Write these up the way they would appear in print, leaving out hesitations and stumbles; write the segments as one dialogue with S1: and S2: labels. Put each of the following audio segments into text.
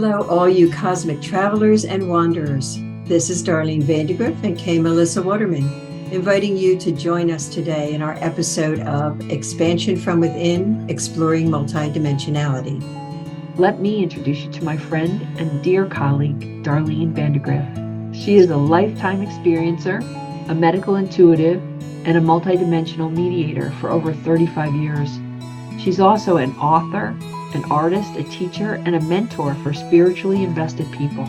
S1: Hello, all you cosmic travelers and wanderers. This is Darlene Grift and K. Melissa Waterman, inviting you to join us today in our episode of Expansion from Within, Exploring Multidimensionality.
S2: Let me introduce you to my friend and dear colleague, Darlene Grift. She is a lifetime experiencer, a medical intuitive, and a multidimensional mediator for over 35 years. She's also an author, an artist, a teacher, and a mentor for spiritually invested people.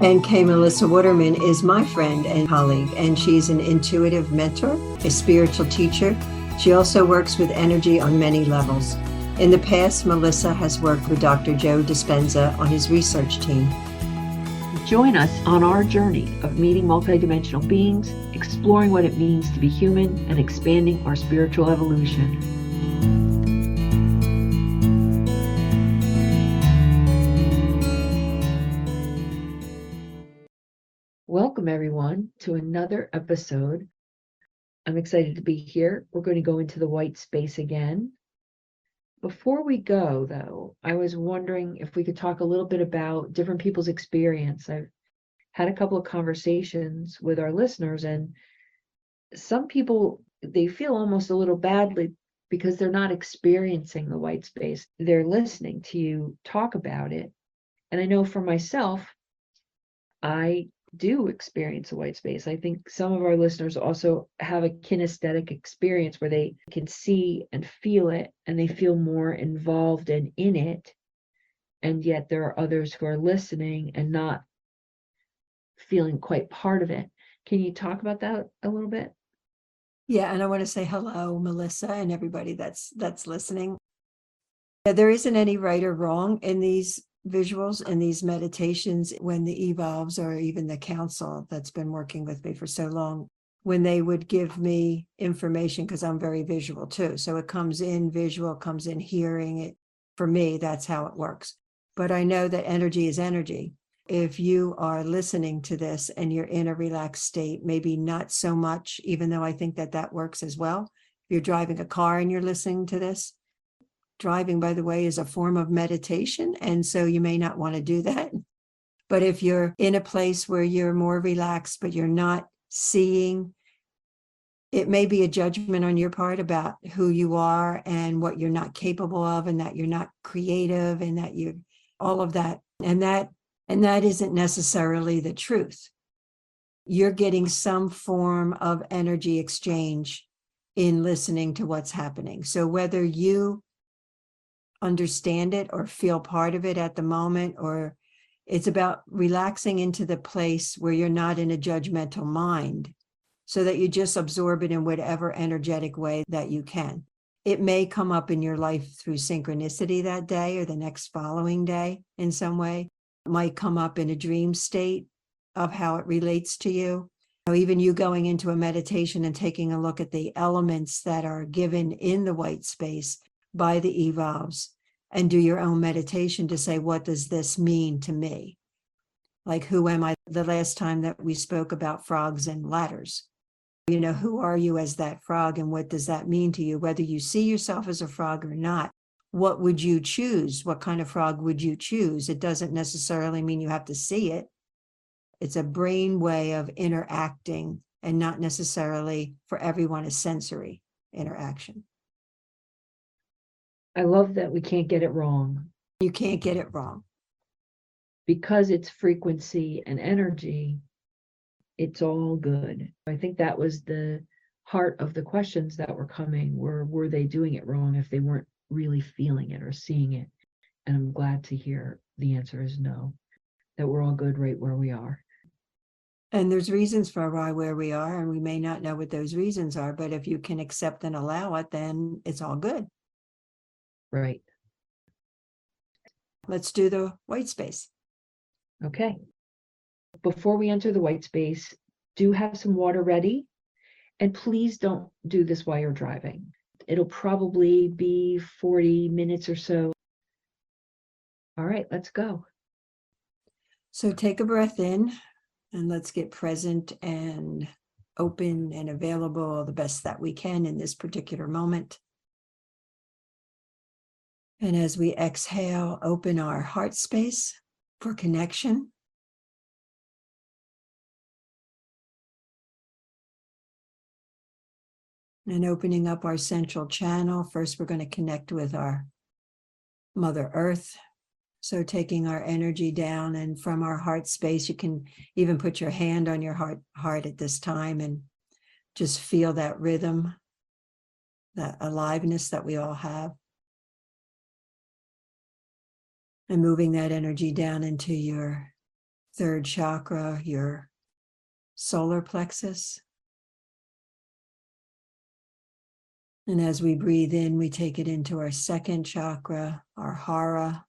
S1: And K. Melissa Waterman is my friend and colleague, and she's an intuitive mentor, a spiritual teacher. She also works with energy on many levels. In the past, Melissa has worked with Dr. Joe Dispenza on his research team.
S2: Join us on our journey of meeting multidimensional beings, exploring what it means to be human, and expanding our spiritual evolution. Welcome, everyone, to another episode. I'm excited to be here. We're going to go into the white space again. Before we go, though, I was wondering if we could talk a little bit about different people's experience. I've had a couple of conversations with our listeners, and some people, they feel almost a little badly because they're not experiencing the white space. They're listening to you talk about it. And I know for myself, I do experience a white space. I think some of our listeners also have a kinesthetic experience where they can see and feel it, and they feel more involved and in it. And yet there are others who are listening and not feeling quite part of it. Can you talk about that a little bit?
S1: Yeah, and I want to say hello, Melissa, and everybody that's listening. Yeah, there isn't any right or wrong in these visuals and these meditations. When the evolves, or even the council that's been working with me for so long, when they would give me information, because I'm very visual too, so it comes in visual, comes in hearing it. For me, that's how it works. But I know that energy is energy. If you are listening to this and you're in a relaxed state, maybe not so much, even though I think that works as well. If you're driving a car and you're listening to this, driving, by the way, is a form of meditation, and so you may not want to do that. But if you're in a place where you're more relaxed, but you're not seeing, it may be a judgment on your part about who you are and what you're not capable of, and that you're not creative, and that you, all of that. And that isn't necessarily the truth. You're getting some form of energy exchange in listening to what's happening. So whether you understand it or feel part of it at the moment, or it's about relaxing into the place where you're not in a judgmental mind, so that you just absorb it in whatever energetic way that you can. It may come up in your life through synchronicity that day or the next following day in some way. It might come up in a dream state of how it relates to you. Or even you going into a meditation and taking a look at the elements that are given in the white space by the evolves, and do your own meditation to say, what does this mean to me? Like, who am I? The last time that we spoke about frogs and ladders, who are you as that frog, and what does that mean to you? Whether you see yourself as a frog or not, what would you choose? What kind of frog would you choose? It doesn't necessarily mean you have to see it. It's a brain way of interacting, and not necessarily for everyone a sensory interaction.
S2: I love that we can't get it wrong.
S1: You can't get it wrong.
S2: Because it's frequency and energy, it's all good. I think that was the heart of the questions that were coming, were they doing it wrong if they weren't really feeling it or seeing it? And I'm glad to hear the answer is no, that we're all good right where we are.
S1: And there's reasons for where we are, and we may not know what those reasons are, but if you can accept and allow it, then it's all good.
S2: Right.
S1: Let's do the white space.
S2: Okay. Before we enter the white space, do have some water ready. And please don't do this while you're driving. It'll probably be 40 minutes or so. All right, let's go.
S1: So take a breath in, and let's get present and open and available the best that we can in this particular moment. And as we exhale, open our heart space for connection. And opening up our central channel, first we're going to connect with our Mother Earth. So taking our energy down, and from our heart space, you can even put your hand on your heart at this time and just feel that rhythm, that aliveness that we all have. And moving that energy down into your third chakra, your solar plexus. And as we breathe in, we take it into our second chakra, our hara,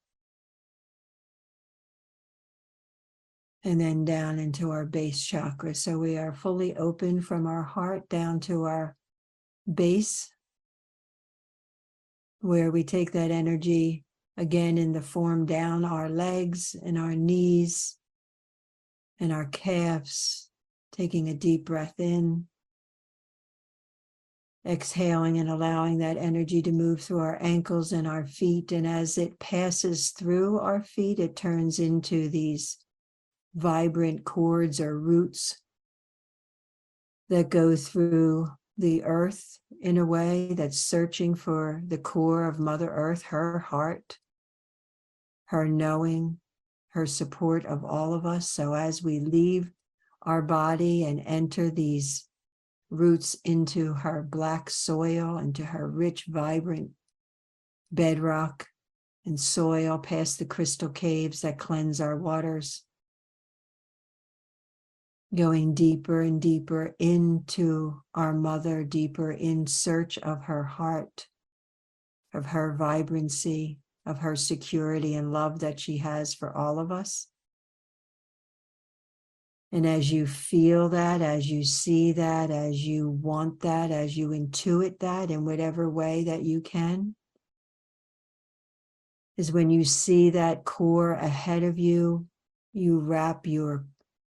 S1: and then down into our base chakra. So we are fully open from our heart down to our base, where we take that energy again in the form down our legs and our knees and our calves, taking a deep breath in, exhaling and allowing that energy to move through our ankles and our feet. And as it passes through our feet, it turns into these vibrant cords or roots that go through the earth in a way that's searching for the core of Mother Earth, her heart, her knowing, her support of all of us. So as we leave our body and enter these roots into her black soil, into her rich, vibrant bedrock and soil, past the crystal caves that cleanse our waters, going deeper and deeper into our mother, deeper in search of her heart, of her vibrancy, of her security and love that she has for all of us. And as you feel that, as you see that, as you want that, as you intuit that in whatever way that you can, is when you see that core ahead of you, you wrap your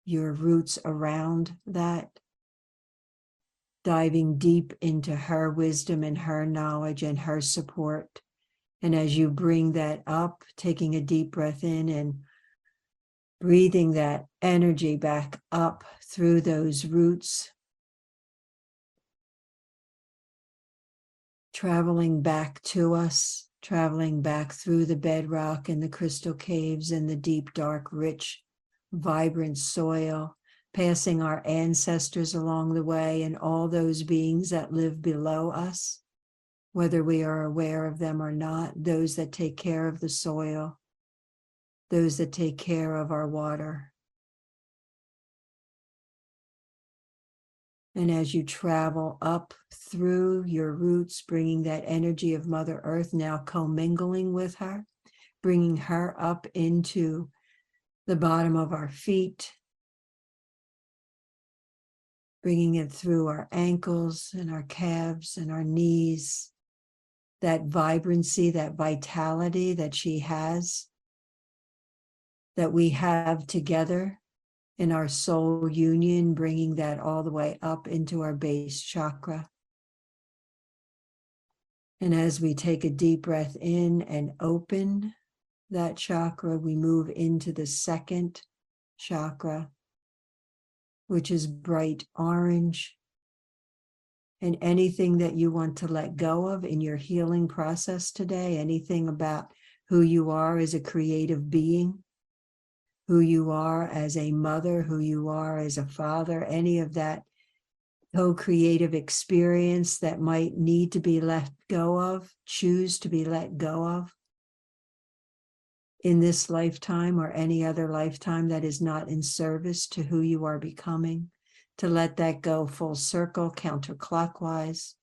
S1: roots around that, diving deep into her wisdom and her knowledge and her support. And as you bring that up, taking a deep breath in and breathing that energy back up through those roots, traveling back to us, traveling back through the bedrock and the crystal caves and the deep, dark, rich, vibrant soil, passing our ancestors along the way and all those beings that live below us, whether we are aware of them or not, those that take care of the soil, those that take care of our water. And as you travel up through your roots, bringing that energy of Mother Earth, now commingling with her, bringing her up into the bottom of our feet, bringing it through our ankles and our calves and our knees, that vibrancy, that vitality that she has, that we have together in our soul union, bringing that all the way up into our base chakra. And as we take a deep breath in and open that chakra, we move into the second chakra, which is bright orange. And anything that you want to let go of in your healing process today, anything about who you are as a creative being, who you are as a mother, who you are as a father, any of that co-creative experience that might need to be let go of, choose to be let go of in this lifetime or any other lifetime that is not in service to who you are becoming, to let that go full circle, counterclockwise,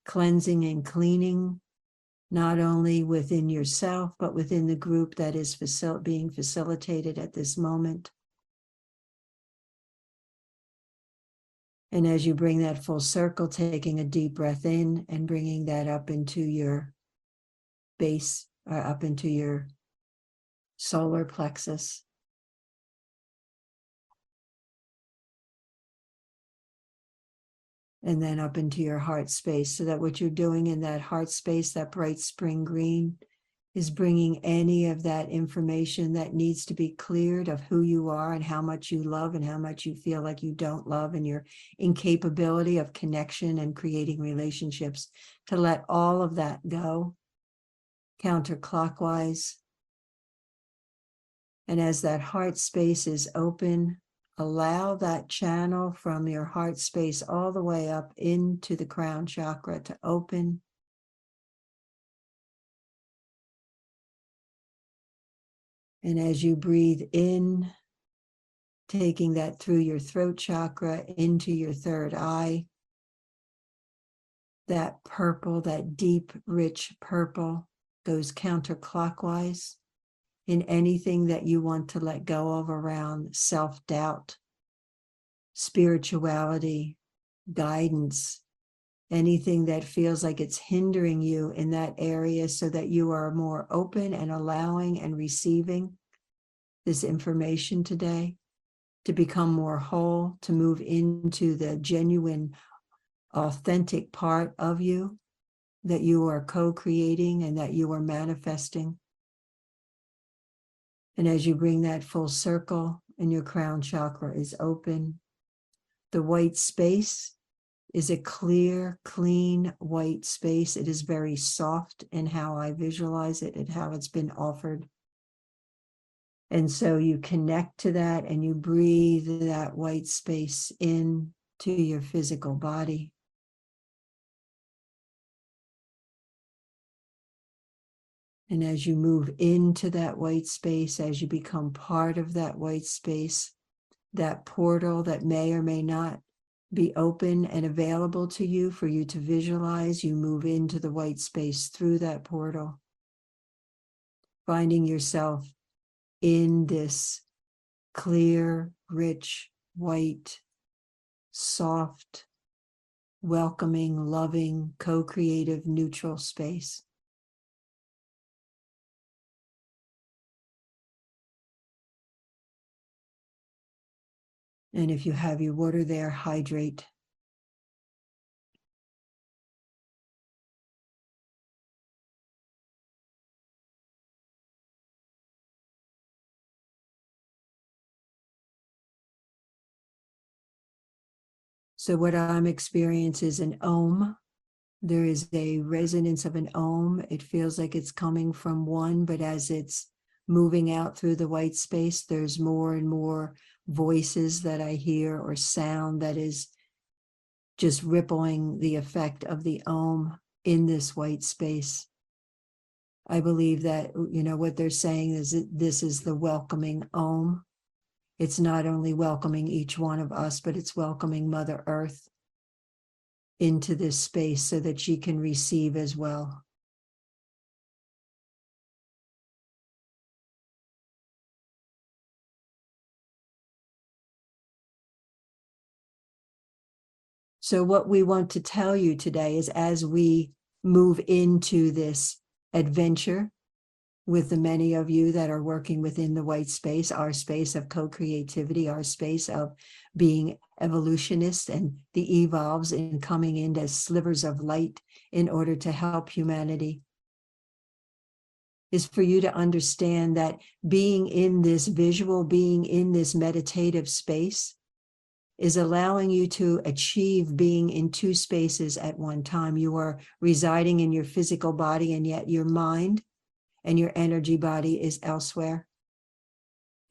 S1: cleansing and cleaning, not only within yourself, but within the group that is being facilitated at this moment. And as you bring that full circle, taking a deep breath in and bringing that up into your base, or up into your solar plexus. And then up into your heart space, so that what you're doing in that heart space, that bright spring green, is bringing any of that information that needs to be cleared of who you are and how much you love and how much you feel like you don't love, and your incapability of connection and creating relationships, to let all of that go counterclockwise. And as that heart space is open, allow that channel from your heart space all the way up into the crown chakra to open. And as you breathe in, taking that through your throat chakra into your third eye, that purple, that deep, rich purple goes counterclockwise in anything that you want to let go of around self-doubt, spirituality, guidance, anything that feels like it's hindering you in that area, so that you are more open and allowing and receiving this information today, to become more whole, to move into the genuine, authentic part of you that you are co-creating and that you are manifesting. And as you bring that full circle and your crown chakra is open, the white space is a clear, clean white space. It is very soft in how I visualize it and how it's been offered. And so you connect to that and you breathe that white space in to your physical body. And as you move into that white space, as you become part of that white space, that portal that may or may not be open and available to you for you to visualize, you move into the white space through that portal, finding yourself in this clear, rich, white, soft, welcoming, loving, co-creative, neutral space. And if you have your water there, hydrate. So what I'm experiencing is an ohm. There is a resonance of an ohm. It feels like it's coming from one, but as it's moving out through the white space, there's more and more voices that I hear, or sound that is just rippling the effect of the ohm in this white space. I believe that, what they're saying is that this is the welcoming ohm. It's not only welcoming each one of us, but it's welcoming Mother Earth into this space so that she can receive as well. So what we want to tell you today is, as we move into this adventure with the many of you that are working within the white space, our space of co-creativity, our space of being evolutionists and the evolves in coming in as slivers of light in order to help humanity, is for you to understand that being in this visual, being in this meditative space is allowing you to achieve being in two spaces at one time. You are residing in your physical body, and yet your mind and your energy body is elsewhere.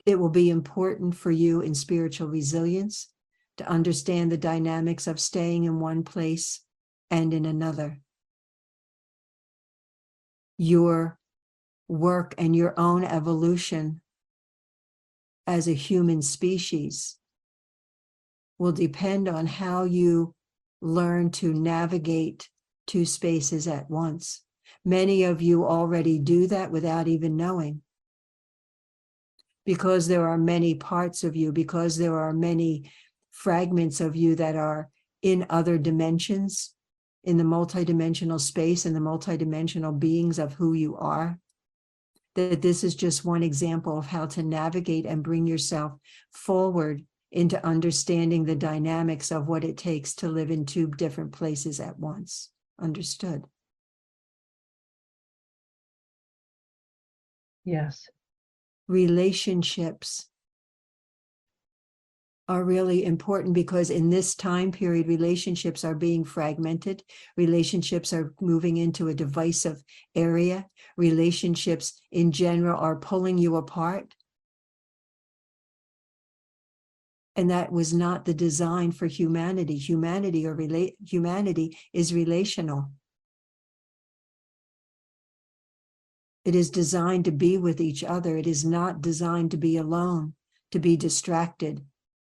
S1: It will be important for you in spiritual resilience to understand the dynamics of staying in one place and in another. Your work and your own evolution as a human species will depend on how you learn to navigate two spaces at once. Many of you already do that without even knowing, because there are many parts of you, because there are many fragments of you that are in other dimensions, in the multidimensional space and the multidimensional beings of who you are. That this is just one example of how to navigate and bring yourself forward into understanding the dynamics of what it takes to live in two different places at once. Understood?
S2: Yes.
S1: Relationships are really important because in this time period, relationships are being fragmented. Relationships are moving into a divisive area. Relationships in general are pulling you apart. And that was not the design for humanity. Humanity is relational. It is designed to be with each other. It is not designed to be alone, to be distracted,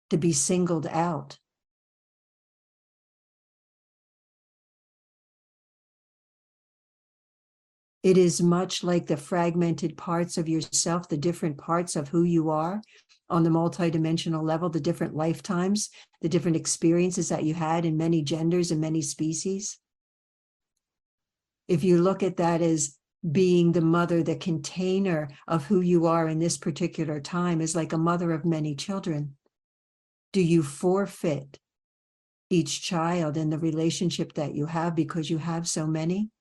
S1: to be singled out. It is much like the fragmented parts of yourself, the different parts of who you are on the multidimensional level, the different lifetimes, the different experiences that you had in many genders and many species. If you look at that as being the mother, the container of who you are in this particular time is like a mother of many children. Do you forfeit each child in the relationship that you have because you have so many?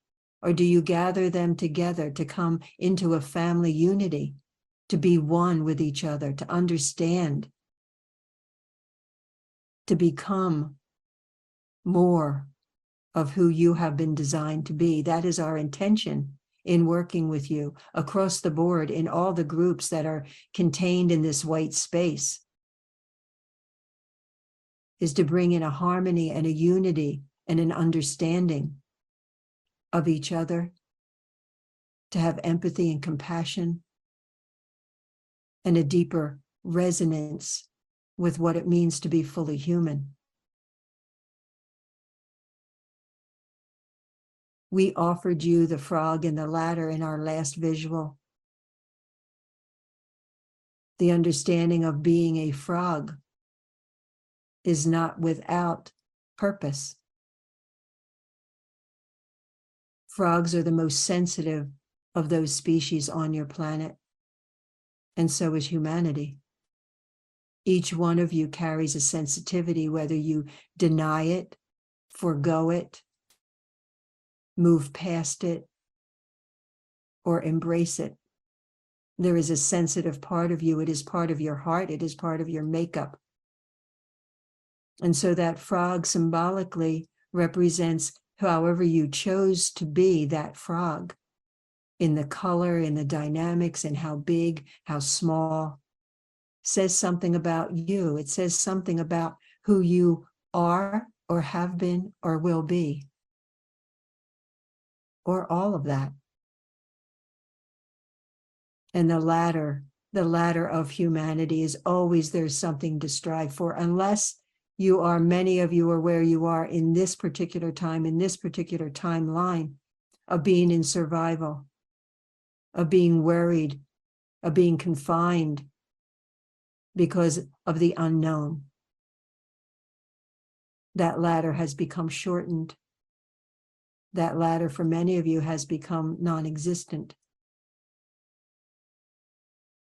S1: Or do you gather them together to come into a family unity, to be one with each other, to understand, to become more of who you have been designed to be? That is our intention in working with you across the board in all the groups that are contained in this white space, is to bring in a harmony and a unity and an understanding of each other, to have empathy and compassion and a deeper resonance with what it means to be fully human. We offered you the frog and the ladder in our last visual. The understanding of being a frog is not without purpose. Frogs are the most sensitive of those species on your planet, and so is humanity. Each one of you carries a sensitivity, whether you deny it, forego it, move past it, or embrace it. There is a sensitive part of you. It is part of your heart. It is part of your makeup. And so that frog symbolically represents however you chose to be that frog, in the color, in the dynamics, and how big, how small, says something about you. It says something about who you are or have been or will be, or all of that. And the ladder of humanity is always there's something to strive for, unless you are, many of you are where you are in this particular time, in this particular timeline of being in survival, of being worried, of being confined because of the unknown. That ladder has become shortened. That ladder for many of you has become non-existent.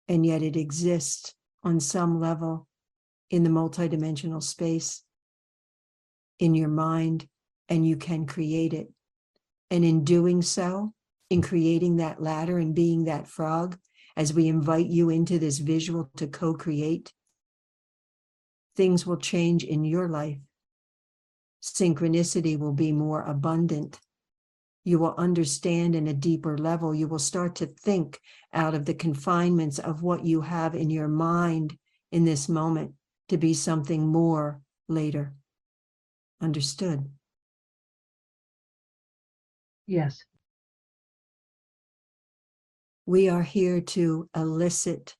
S1: And yet it exists on some level in the multidimensional space, in your mind, and you can create it. And in doing so, in creating that ladder and being that frog, as we invite you into this visual to co-create, things will change in your life. Synchronicity will be more abundant. You will understand in a deeper level. You will start to think out of the confinements of what you have in your mind in this moment to be something more later. Understood?
S2: Yes.
S1: We are here to elicit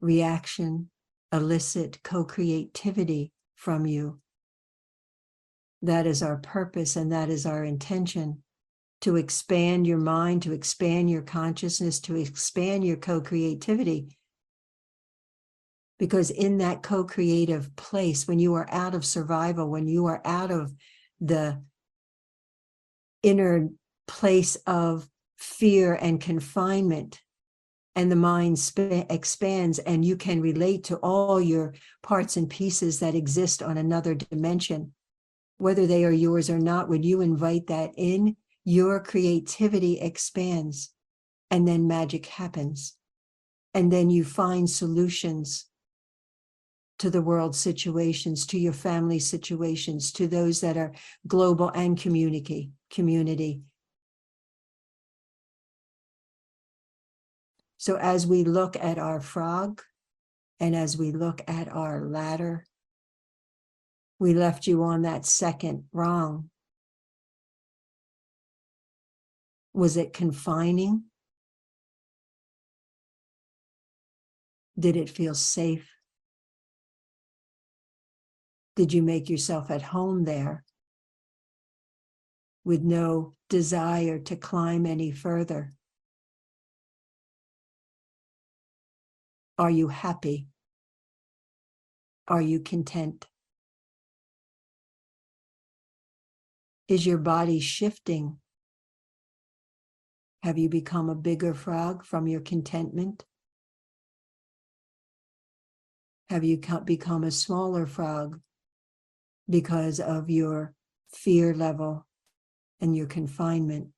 S1: reaction, elicit co-creativity from you. That is our purpose, and that is our intention, to expand your mind, to expand your consciousness, to expand your co-creativity. Because in that co-creative place, when you are out of survival, when you are out of the inner place of fear and confinement, and the mind expands, and you can relate to all your parts and pieces that exist on another dimension, whether they are yours or not. When you invite that in, your creativity expands. and then magic happens. And then you find solutions to the world situations, to your family situations, to those that are global and community. So as we look at our frog and as we look at our ladder, we left you on that second rung. Was it confining? Did it feel safe? Did you make yourself at home there with no desire to climb any further? Are you happy? Are you content? Is your body shifting? Have you become a bigger frog from your contentment? Have you become a smaller frog because of your fear level and your confinement?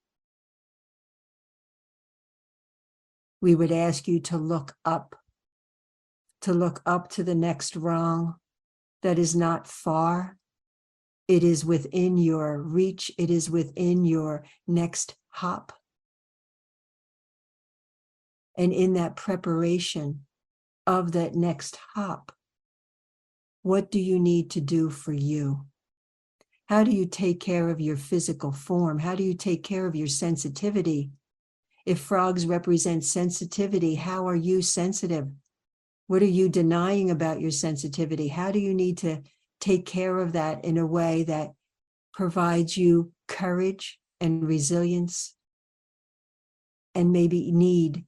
S1: We would ask you to look up to the next rung that is not far. It is within your reach. It is within your next hop. And in that preparation of that next hop, what do you need to do for you? How do you take care of your physical form? How do you take care of your sensitivity? If frogs represent sensitivity, how are you sensitive? What are you denying about your sensitivity? How do you need to take care of that in a way that provides you courage and resilience and maybe need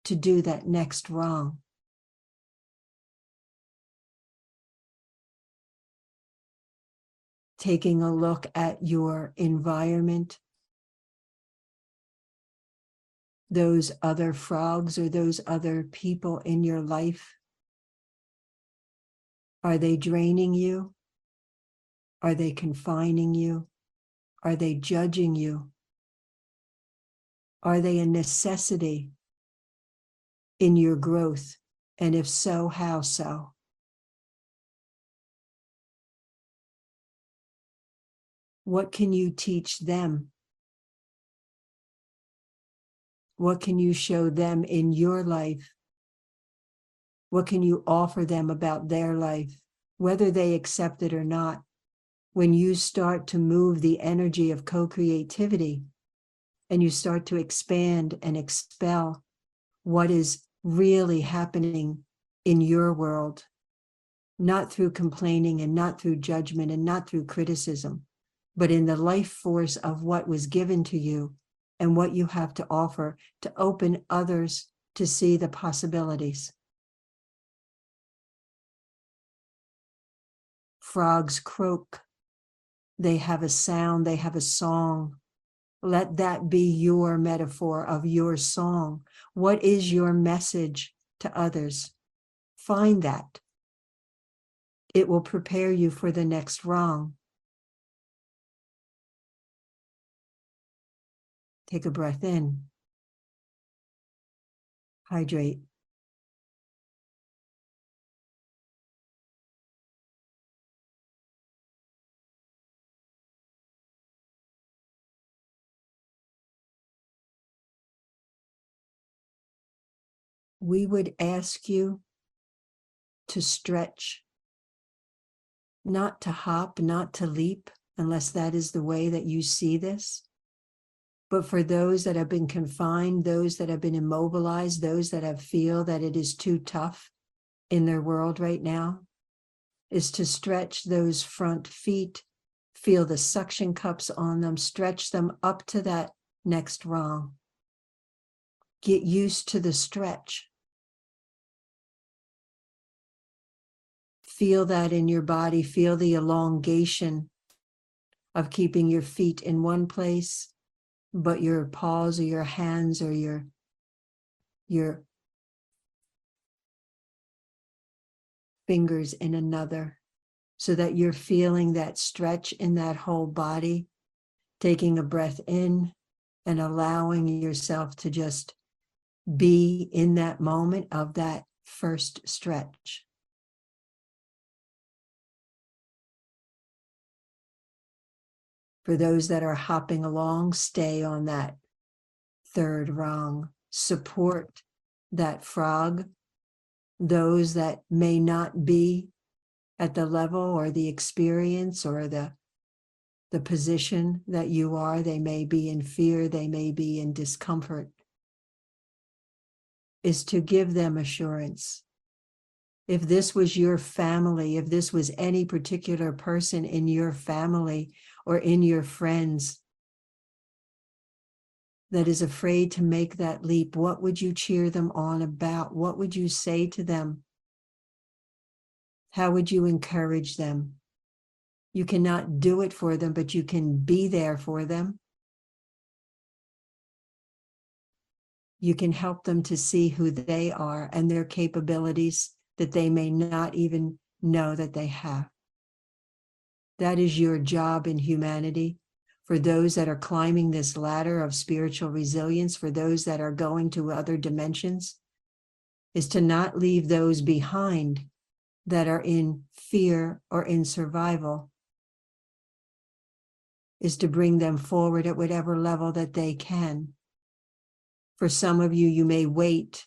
S1: to do that next rung? Taking a look at your environment, those other frogs or those other people in your life. Are they draining you? Are they confining you? Are they judging you? Are they a necessity in your growth? And if so, how so? What can you teach them? What can you show them in your life? What can you offer them about their life, whether they accept it or not? When you start to move the energy of co-creativity and you start to expand and expel what is really happening in your world, not through complaining and not through judgment and not through criticism, but in the life force of what was given to you and what you have to offer to open others to see the possibilities. Frogs croak. They have a sound, they have a song. Let that be your metaphor of your song. What is your message to others? Find that. It will prepare you for the next rung. Take a breath in. Hydrate. We would ask you to stretch, not to hop, not to leap, unless that is the way that you see this. But for those that have been confined, those that have been immobilized, those that feel that it is too tough in their world right now, is to stretch those front feet, feel the suction cups on them, stretch them up to that next rung. Get used to the stretch. Feel that in your body, feel the elongation of keeping your feet in one place, but your paws or your hands or your fingers in another, so that you're feeling that stretch in that whole body, taking a breath in and allowing yourself to just be in that moment of that first stretch. For those that are hopping along, stay on that third rung. Support that frog. Those that may not be at the level or the experience or the position that you are, they may be in fear, they may be in discomfort, is to give them assurance. If this was your family, if this was any particular person in your family or in your friends that is afraid to make that leap, what would you cheer them on about? What would you say to them? How would you encourage them? You cannot do it for them, but you can be there for them. You can help them to see who they are and their capabilities that they may not even know that they have. That is your job in humanity. For those that are climbing this ladder of spiritual resilience, for those that are going to other dimensions, is to not leave those behind that are in fear or in survival, is to bring them forward at whatever level that they can. For some of you, you may wait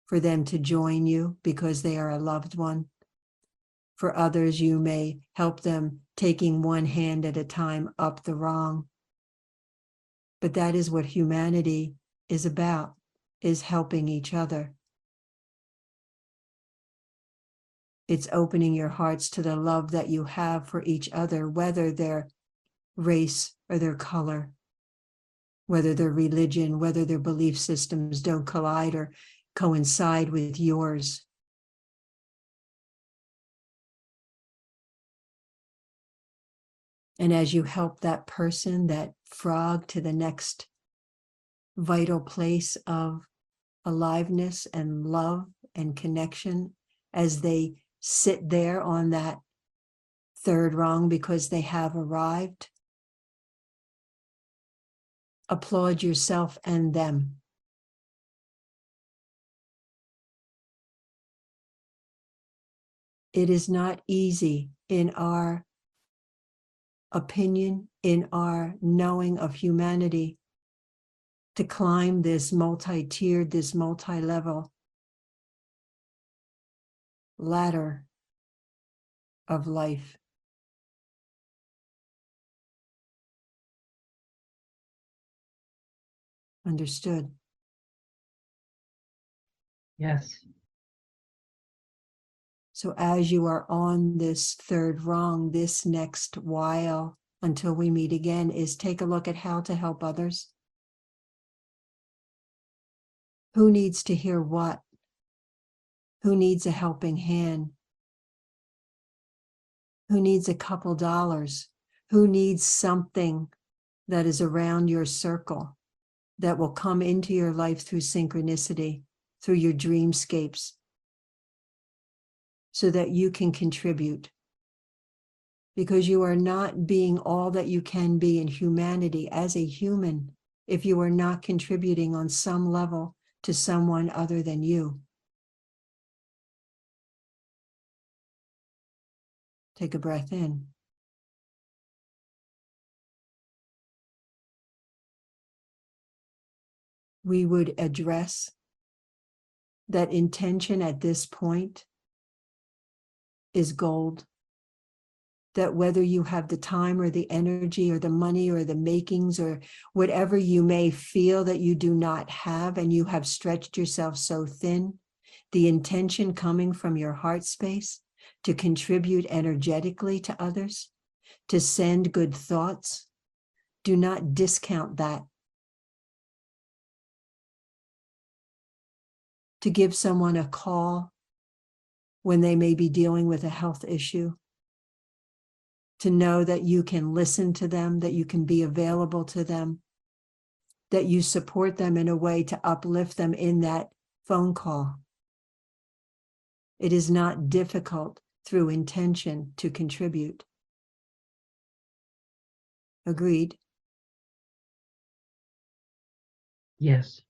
S1: for them to join you because they are a loved one. For others, you may help them taking one hand at a time up the rung. But that is what humanity is about, is helping each other. It's opening your hearts to the love that you have for each other, whether their race or their color, whether their religion, whether their belief systems don't collide or coincide with yours. And as you help that person, that frog, to the next vital place of aliveness and love and connection, as they sit there on that third rung because they have arrived, applaud yourself and them. It is not easy in our opinion, in our knowing of humanity, to climb this multi-tiered, this multi-level ladder of life. Understood?
S2: Yes.
S1: So as you are on this third rung, this next while until we meet again is take a look at how to help others. Who needs to hear what? Who needs a helping hand? Who needs a couple dollars? Who needs something that is around your circle that will come into your life through synchronicity, through your dreamscapes, so that you can contribute? Because you are not being all that you can be in humanity as a human if you are not contributing on some level to someone other than you. Take a breath in. We would address that intention at this point is gold. That whether you have the time or the energy or the money or the makings or whatever you may feel that you do not have and you have stretched yourself so thin, the intention coming from your heart space to contribute energetically to others, to send good thoughts, do not discount that. To give someone a call when they may be dealing with a health issue, to know that you can listen to them, that you can be available to them, that you support them in a way to uplift them in that phone call. It is not difficult through intention to contribute. Agreed?
S2: Yes.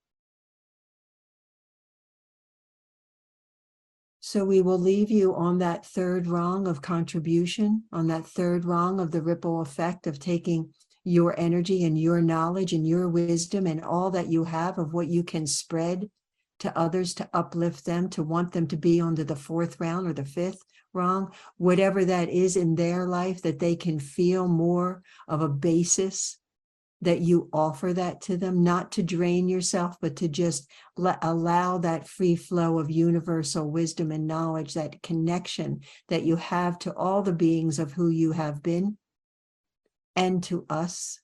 S1: So we will leave you on that third rung of contribution, on that third rung of the ripple effect of taking your energy and your knowledge and your wisdom and all that you have of what you can spread to others, to uplift them, to want them to be onto the fourth round or the fifth rung, whatever that is in their life, that they can feel more of a basis, that you offer that to them, not to drain yourself, but to just allow that free flow of universal wisdom and knowledge, that connection that you have to all the beings of who you have been and to us,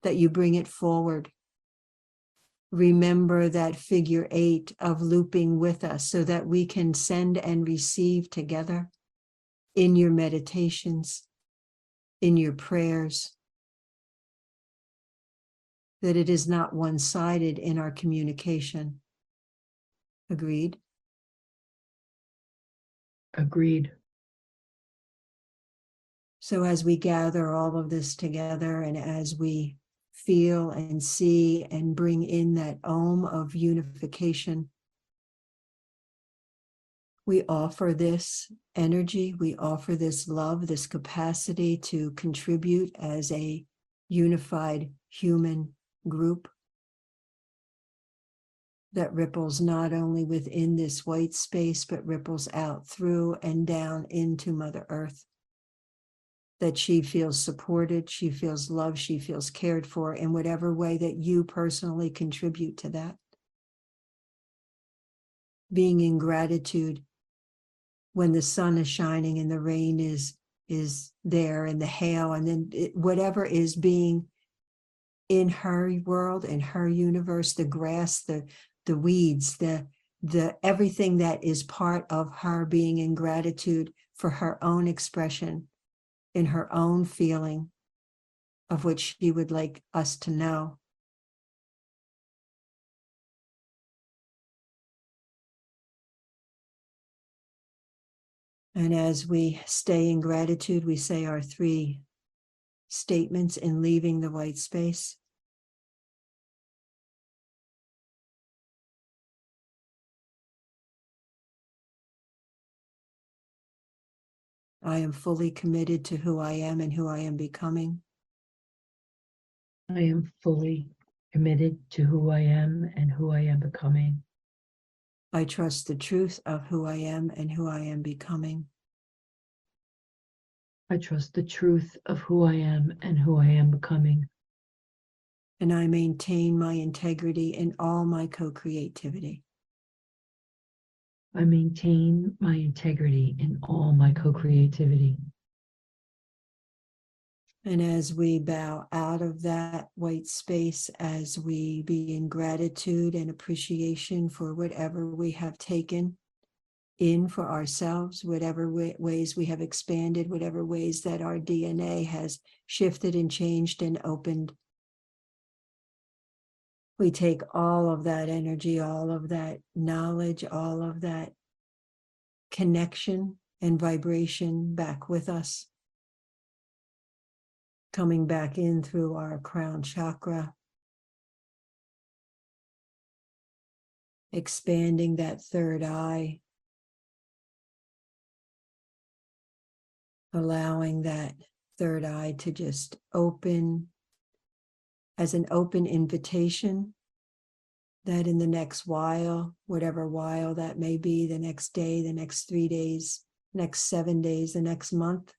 S1: that you bring it forward. Remember that figure 8 of looping with us so that we can send and receive together in your meditations, in your prayers, that it is not one-sided in our communication. Agreed?
S2: Agreed.
S1: So as we gather all of this together and as we feel and see and bring in that Om of unification, we offer this energy, we offer this love, this capacity to contribute as a unified human group that ripples not only within this white space, but ripples out through and down into Mother Earth. That she feels supported, she feels loved, she feels cared for in whatever way that you personally contribute to that. Being in gratitude when the sun is shining and the rain is there and the hail, and then whatever is being in her world, in her universe, the grass, the weeds, the everything that is part of her being in gratitude for her own expression, in her own feeling of what she would like us to know. And as we stay in gratitude, we say our 3 statements in leaving the white space. I am fully committed to who I am and who I am becoming.
S2: I am fully committed to who I am and who I am becoming.
S1: I trust the truth of who I am and who I am becoming.
S2: I trust the truth of who I am and who I am becoming.
S1: And I maintain my integrity in all my co-creativity.
S2: I maintain my integrity in all my co-creativity.
S1: And as we bow out of that white space, as we be in gratitude and appreciation for whatever we have taken in for ourselves, whatever ways we have expanded, whatever ways that our DNA has shifted and changed and opened, we take all of that energy, all of that knowledge, all of that connection and vibration back with us, coming back in through our crown chakra, expanding that third eye, allowing that third eye to just open as an open invitation, that in the next while, whatever while that may be, the next day, the next 3 days, next 7 days, the next month,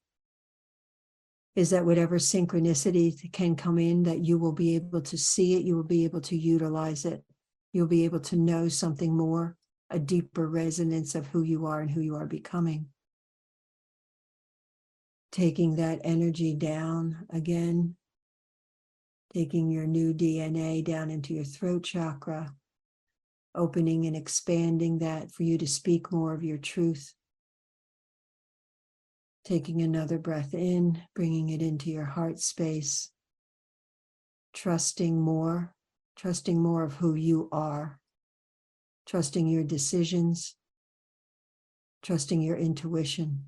S1: is that whatever synchronicity can come in, that you will be able to see it, you will be able to utilize it, you'll be able to know something more, a deeper resonance of who you are and who you are becoming. Taking that energy down again, taking your new DNA down into your throat chakra, opening and expanding that for you to speak more of your truth. Taking another breath in, bringing it into your heart space, trusting more of who you are, trusting your decisions, trusting your intuition,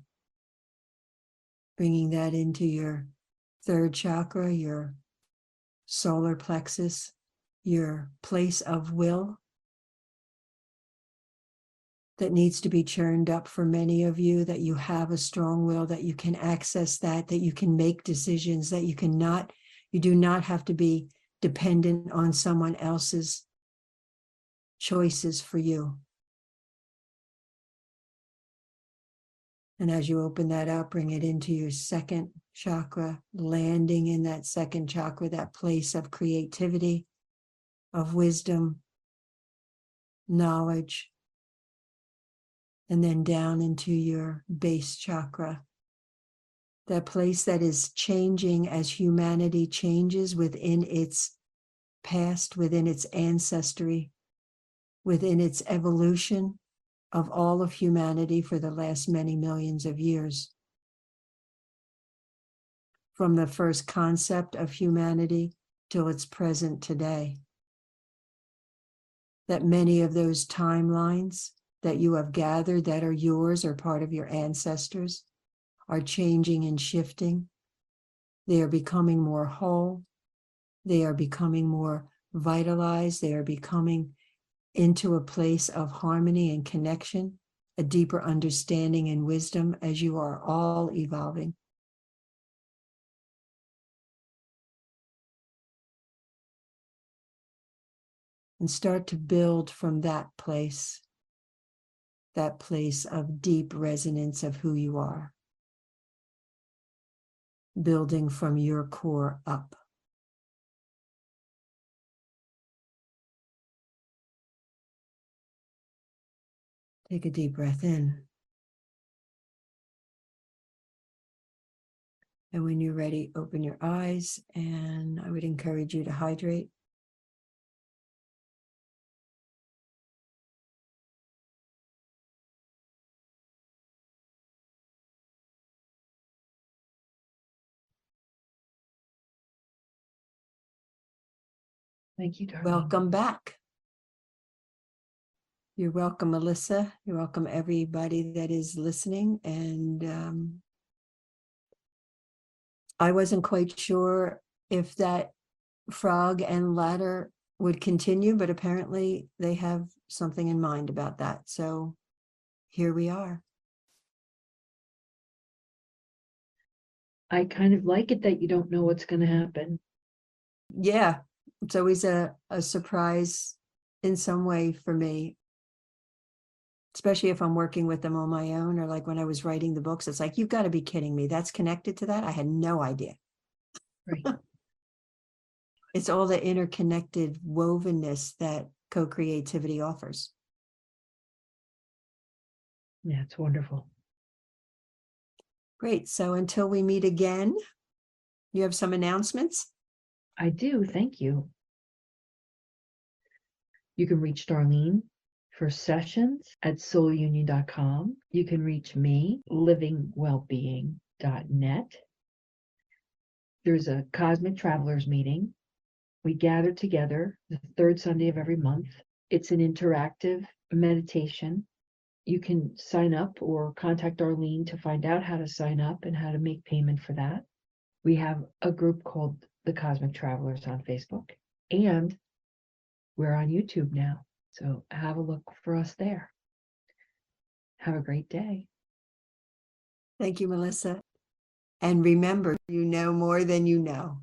S1: bringing that into your third chakra, your solar plexus, your place of will, that needs to be churned up for many of you, that you have a strong will, that you can access that you can make decisions, that you do not have to be dependent on someone else's choices for you. And as you open that up, bring it into your second chakra, landing in that second chakra, that place of creativity, of wisdom, knowledge, and then down into your base chakra, that place that is changing as humanity changes within its past, within its ancestry, within its evolution of all of humanity for the last many millions of years. From the first concept of humanity till its present today. That many of those timelines that you have gathered that are yours or part of your ancestors are changing and shifting. They are becoming more whole. They are becoming more vitalized. They are becoming into a place of harmony and connection, a deeper understanding and wisdom as you are all evolving. And start to build from that place of deep resonance of who you are. Building from your core up. Take a deep breath in. And when you're ready, open your eyes, and I would encourage you to hydrate.
S2: Thank you, Darlene.
S1: Welcome back. You're welcome, Melissa. You're welcome, everybody that is listening. And I wasn't quite sure if that frog and ladder would continue, but apparently they have something in mind about that. So here we are.
S2: I kind of like it that you don't know what's going to happen.
S1: Yeah, it's always a surprise in some way for me, especially if I'm working with them on my own, or like when I was writing the books, it's like, you've got to be kidding me. That's connected to that. I had no idea.
S2: Right.
S1: It's all the interconnected wovenness that co-creativity offers.
S2: Yeah, it's wonderful.
S1: Great. So until we meet again, you have some announcements?
S2: I do. Thank you. You can reach Darlene for sessions at soulunion.com. You can reach me, livingwellbeing.net. There's a Cosmic Travelers meeting. We gather together the third Sunday of every month. It's an interactive meditation. You can sign up or contact Darlene to find out how to sign up and how to make payment for that. We have a group called the Cosmic Travelers on Facebook, and we're on YouTube now. So have a look for us there. Have a great day.
S1: Thank you, Melissa. And remember, you know more than you know.